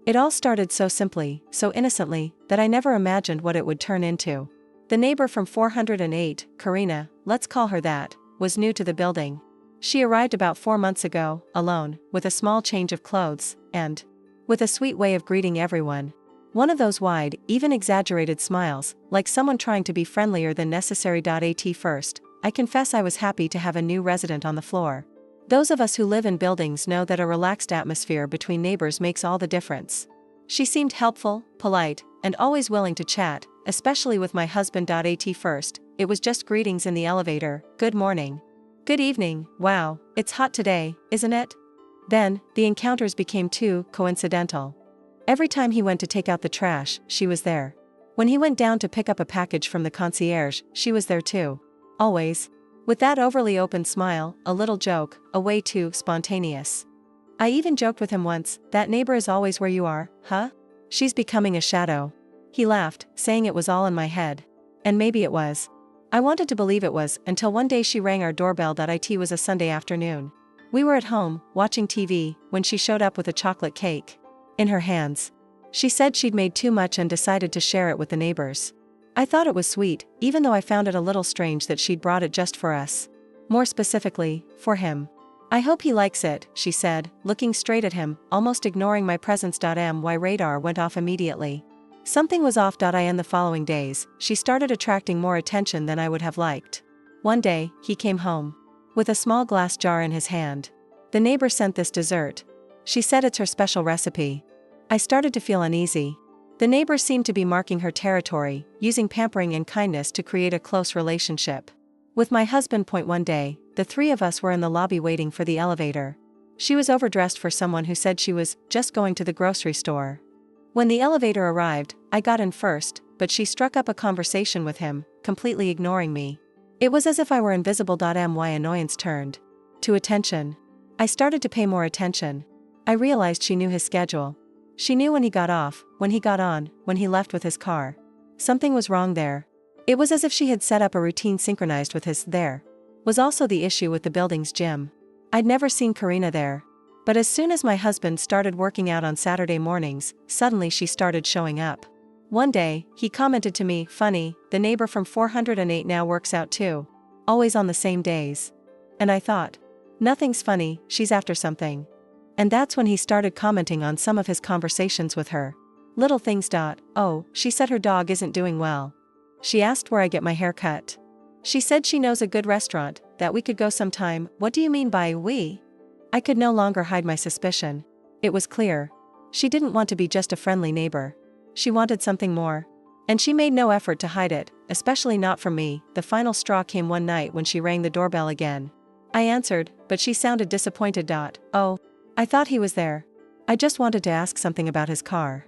It all started so simply, so innocently, that I never imagined what it would turn into. The neighbor from 408, Karina, let's call her that, was new to the building. She arrived about 4 months ago, alone, with a small change of clothes, and with a sweet way of greeting everyone. One of those wide, even exaggerated smiles, like someone trying to be friendlier than necessary. At first, I confess I was happy to have a new resident on the floor. Those of us who live in buildings know that a relaxed atmosphere between neighbors makes all the difference. She seemed helpful, polite, and always willing to chat, especially with my husband. At first, it was just greetings in the elevator, good morning. Good evening, wow, it's hot today, isn't it? Then, the encounters became too coincidental. Every time he went to take out the trash, she was there. When he went down to pick up a package from the concierge, she was there too. Always. With that overly open smile, a little joke, a way too spontaneous. I even joked with him once, that neighbor is always where you are, huh? She's becoming a shadow. He laughed, saying it was all in my head. And maybe it was. I wanted to believe it was, until one day she rang our doorbell. It was a Sunday afternoon. We were at home, watching TV, when she showed up with a chocolate cake in her hands. She said she'd made too much and decided to share it with the neighbors. I thought it was sweet, even though I found it a little strange that she'd brought it just for us. More specifically, for him. I hope he likes it, she said, looking straight at him, almost ignoring my presence. My radar went off immediately. Something was off. In the following days, she started attracting more attention than I would have liked. One day, he came home with a small glass jar in his hand. The neighbor sent this dessert. She said it's her special recipe. I started to feel uneasy. The neighbor seemed to be marking her territory, using pampering and kindness to create a close relationship. With my husband. One day, the three of us were in the lobby waiting for the elevator. She was overdressed for someone who said she was just going to the grocery store. When the elevator arrived, I got in first, but she struck up a conversation with him, completely ignoring me. It was as if I were invisible. My annoyance turned to attention. I started to pay more attention. I realized she knew his schedule. She knew when he got off, when he got on, when he left with his car. Something was wrong there. It was as if she had set up a routine synchronized with his. There was also the issue with the building's gym. I'd never seen Karina there. But as soon as my husband started working out on Saturday mornings, suddenly she started showing up. One day, he commented to me, funny, the neighbor from 408 now works out too. Always on the same days. And I thought, nothing's funny, she's after something. And that's when he started commenting on some of his conversations with her. Little things. Oh, she said her dog isn't doing well. She asked where I get my hair cut. She said she knows a good restaurant, that we could go sometime. What do you mean by we? I could no longer hide my suspicion. It was clear. She didn't want to be just a friendly neighbor. She wanted something more. And she made no effort to hide it, especially not from me. The final straw came one night when she rang the doorbell again. I answered, but she sounded disappointed. Oh, I thought he was there. I just wanted to ask something about his car.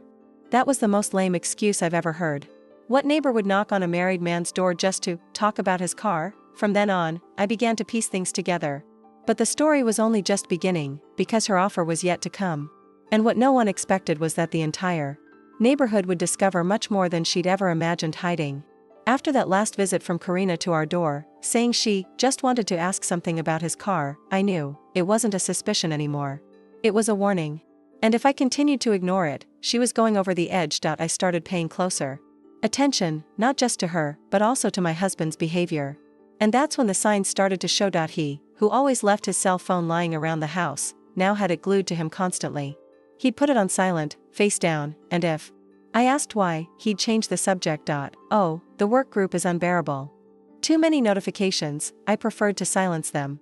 That was the most lame excuse I've ever heard. What neighbor would knock on a married man's door just to talk about his car? From then on, I began to piece things together. But the story was only just beginning, because her offer was yet to come. And what no one expected was that the entire neighborhood would discover much more than she'd ever imagined hiding. After that last visit from Karina to our door, saying she just wanted to ask something about his car, I knew it wasn't a suspicion anymore. It was a warning. And if I continued to ignore it, she was going over the edge. I started paying closer attention, not just to her, but also to my husband's behavior. And that's when the signs started to show. He, who always left his cell phone lying around the house, now had it glued to him constantly. He'd put it on silent, face down, and if I asked why, he'd change the subject. Oh, the work group is unbearable. Too many notifications, I preferred to silence them.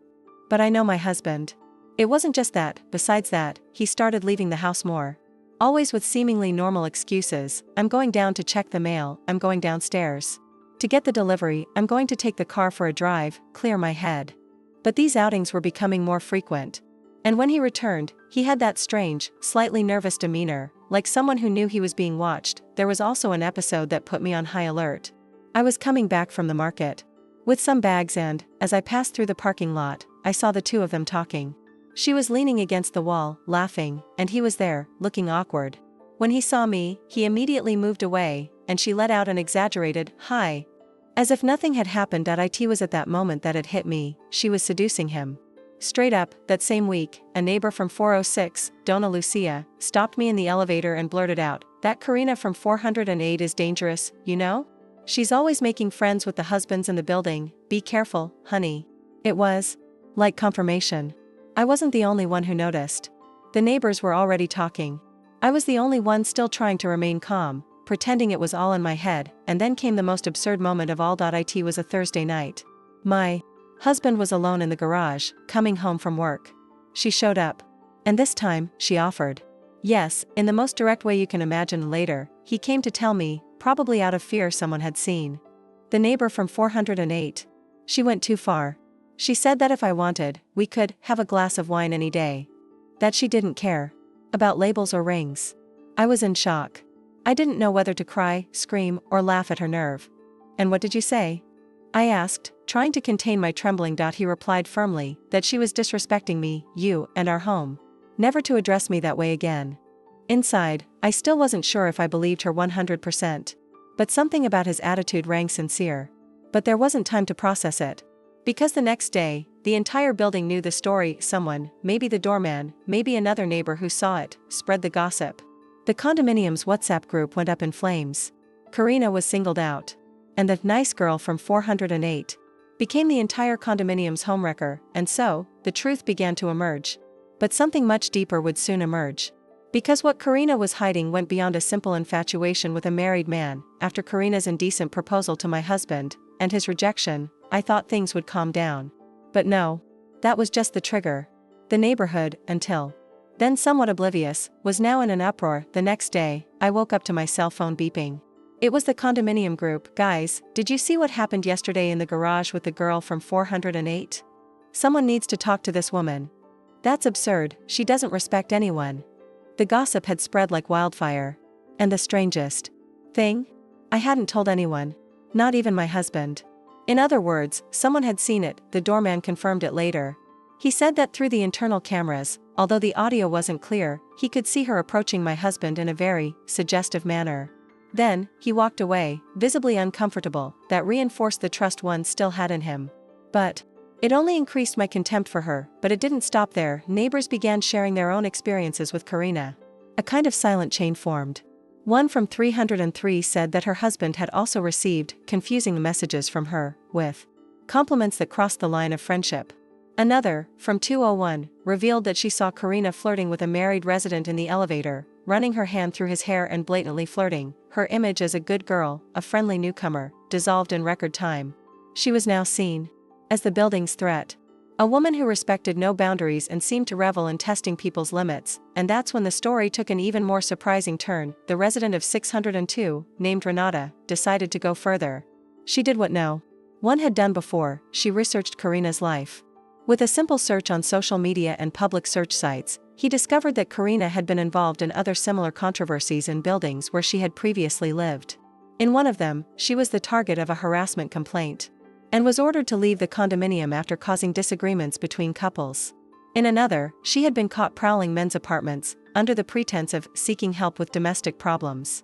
But I know my husband. It wasn't just that. Besides that, he started leaving the house more. Always with seemingly normal excuses. I'm going down to check the mail, I'm going downstairs to get the delivery, I'm going to take the car for a drive, clear my head. But these outings were becoming more frequent. And when he returned, he had that strange, slightly nervous demeanor, like someone who knew he was being watched. There was also an episode that put me on high alert. I was coming back from the market with some bags and, as I passed through the parking lot, I saw the two of them talking. She was leaning against the wall, laughing, and he was there, looking awkward. When he saw me, he immediately moved away, and she let out an exaggerated, "Hi." As if nothing had happened. It was at that moment that it hit me, she was seducing him. Straight up, that same week, a neighbor from 406, Dona Lucia, stopped me in the elevator and blurted out, "That Karina from 408 is dangerous, you know? She's always making friends with the husbands in the building, be careful, honey." It was like confirmation. I wasn't the only one who noticed. The neighbors were already talking. I was the only one still trying to remain calm, pretending it was all in my head, and then came the most absurd moment of all. It was a Thursday night. My husband was alone in the garage, coming home from work. She showed up. And this time, she offered. Yes, in the most direct way you can imagine. Later, he came to tell me, probably out of fear someone had seen the neighbor from 408. She went too far. She said that if I wanted, we could have a glass of wine any day. That she didn't care about labels or rings. I was in shock. I didn't know whether to cry, scream, or laugh at her nerve. "And what did you say?" I asked, trying to contain my trembling. He replied firmly, that she was disrespecting me, you, and our home. Never to address me that way again. Inside, I still wasn't sure if I believed her 100%. But something about his attitude rang sincere. But there wasn't time to process it. Because the next day, the entire building knew the story. Someone, maybe the doorman, maybe another neighbor who saw it, spread the gossip. The condominium's WhatsApp group went up in flames. Karina was singled out. And the nice girl from 408 became the entire condominium's homewrecker, and so, the truth began to emerge. But something much deeper would soon emerge. Because what Karina was hiding went beyond a simple infatuation with a married man. After Karina's indecent proposal to my husband, and his rejection, I thought things would calm down. But no. That was just the trigger. The neighborhood, until then somewhat oblivious, was now in an uproar. The next day, I woke up to my cell phone beeping. It was the condominium group. "Guys, did you see what happened yesterday in the garage with the girl from 408? Someone needs to talk to this woman. That's absurd, she doesn't respect anyone." The gossip had spread like wildfire. And the strangest thing? I hadn't told anyone. Not even my husband. In other words, someone had seen it. The doorman confirmed it later. He said that through the internal cameras, although the audio wasn't clear, he could see her approaching my husband in a very suggestive manner. Then, he walked away, visibly uncomfortable. That reinforced the trust one still had in him. But it only increased my contempt for her. But it didn't stop there. Neighbors began sharing their own experiences with Karina. A kind of silent chain formed. One from 303 said that her husband had also received confusing messages from her, with compliments that crossed the line of friendship. Another, from 201, revealed that she saw Karina flirting with a married resident in the elevator, running her hand through his hair and blatantly flirting. Her image as a good girl, a friendly newcomer, dissolved in record time. She was now seen as the building's threat. A woman who respected no boundaries and seemed to revel in testing people's limits. And that's when the story took an even more surprising turn. The resident of 602, named Renata, decided to go further. She did what no one had done before. She researched Karina's life. With a simple search on social media and public search sites, he discovered that Karina had been involved in other similar controversies in buildings where she had previously lived. In one of them, she was the target of a harassment complaint, and was ordered to leave the condominium after causing disagreements between couples. In another, she had been caught prowling men's apartments, under the pretense of seeking help with domestic problems.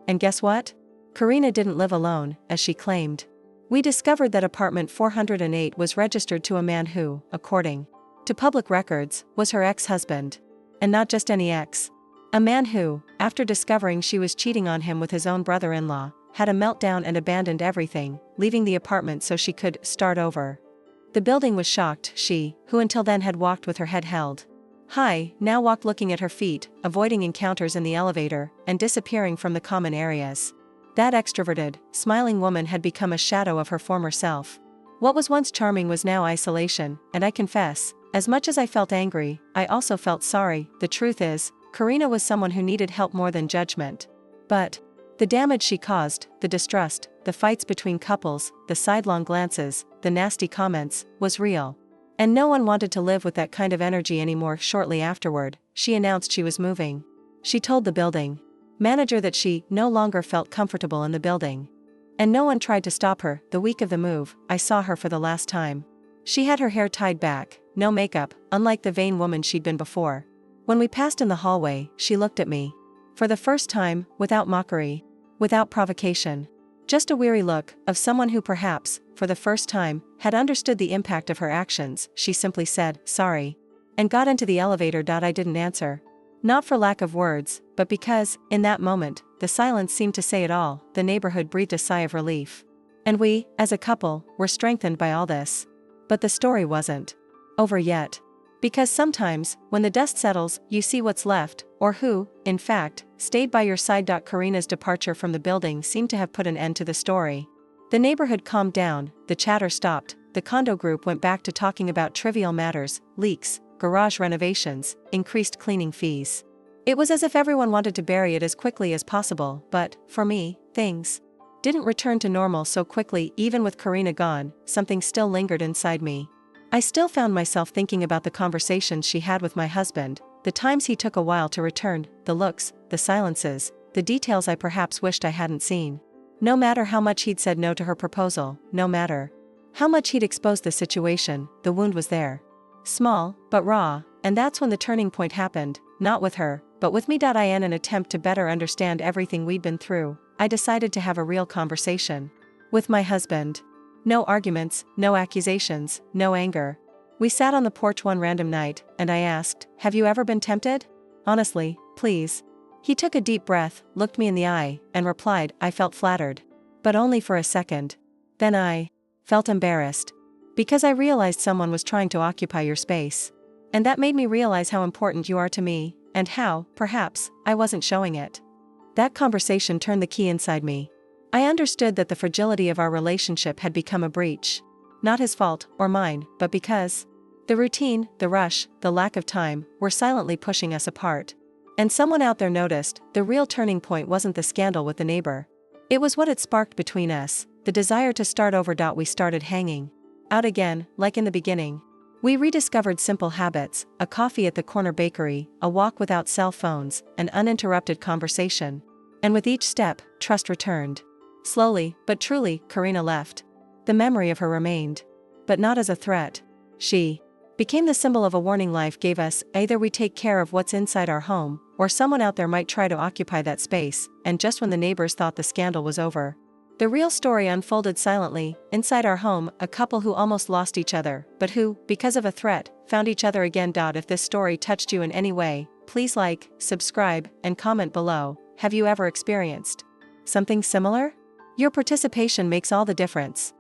And guess what? Karina didn't live alone, as she claimed. We discovered that apartment 408 was registered to a man who, according to public records, was her ex-husband. And not just any ex. A man who, after discovering she was cheating on him with his own brother-in-law, had a meltdown and abandoned everything, leaving the apartment so she could start over. The building was shocked. She, who until then had walked with her head held high, now walked looking at her feet, avoiding encounters in the elevator, and disappearing from the common areas. That extroverted, smiling woman had become a shadow of her former self. What was once charming was now isolation, and I confess, as much as I felt angry, I also felt sorry. The truth is, Karina was someone who needed help more than judgment. But the damage she caused, the distrust, the fights between couples, the sidelong glances, the nasty comments, was real. And no one wanted to live with that kind of energy anymore. Shortly afterward, she announced she was moving. She told the building manager that she no longer felt comfortable in the building. And no one tried to stop her. The week of the move, I saw her for the last time. She had her hair tied back, no makeup, unlike the vain woman she'd been before. When we passed in the hallway, she looked at me. For the first time, without mockery. Without provocation. Just a weary look of someone who perhaps, for the first time, had understood the impact of her actions. She simply said, "Sorry," and got into the elevator. I didn't answer. Not for lack of words, but because, in that moment, the silence seemed to say it all. The neighborhood breathed a sigh of relief. And we, as a couple, were strengthened by all this. But the story wasn't over yet. Because sometimes, when the dust settles, you see what's left, or who, in fact, stayed by your side. Karina's departure from the building seemed to have put an end to the story. The neighborhood calmed down, the chatter stopped, the condo group went back to talking about trivial matters, leaks, garage renovations, increased cleaning fees. It was as if everyone wanted to bury it as quickly as possible, but, for me, things didn't return to normal so quickly. Even with Karina gone, something still lingered inside me. I still found myself thinking about the conversations she had with my husband, the times he took a while to return, the looks, the silences, the details I perhaps wished I hadn't seen. No matter how much he'd said no to her proposal, no matter how much he'd exposed the situation, the wound was there. Small, but raw, and that's when the turning point happened, not with her, but with me. In an attempt to better understand everything we'd been through, I decided to have a real conversation with my husband. No arguments, no accusations, no anger. We sat on the porch one random night, and I asked, "Have you ever been tempted? Honestly, please." He took a deep breath, looked me in the eye, and replied, "I felt flattered. But only for a second. Then I felt embarrassed. Because I realized someone was trying to occupy your space. And that made me realize how important you are to me, and how, perhaps, I wasn't showing it." That conversation turned the key inside me. I understood that the fragility of our relationship had become a breach. Not his fault, or mine, but because the routine, the rush, the lack of time, were silently pushing us apart. And someone out there noticed. The real turning point wasn't the scandal with the neighbor. It was what it sparked between us, the desire to start over. We started hanging out again, like in the beginning. We rediscovered simple habits, a coffee at the corner bakery, a walk without cell phones, an uninterrupted conversation. And with each step, trust returned. Slowly, but truly, Karina left. The memory of her remained. But not as a threat. She became the symbol of a warning life gave us. Either we take care of what's inside our home, or someone out there might try to occupy that space. And just when the neighbors thought the scandal was over, the real story unfolded silently. Inside our home, a couple who almost lost each other, but who, because of a threat, found each other again. If this story touched you in any way, please like, subscribe, and comment below. Have you ever experienced something similar? Your participation makes all the difference.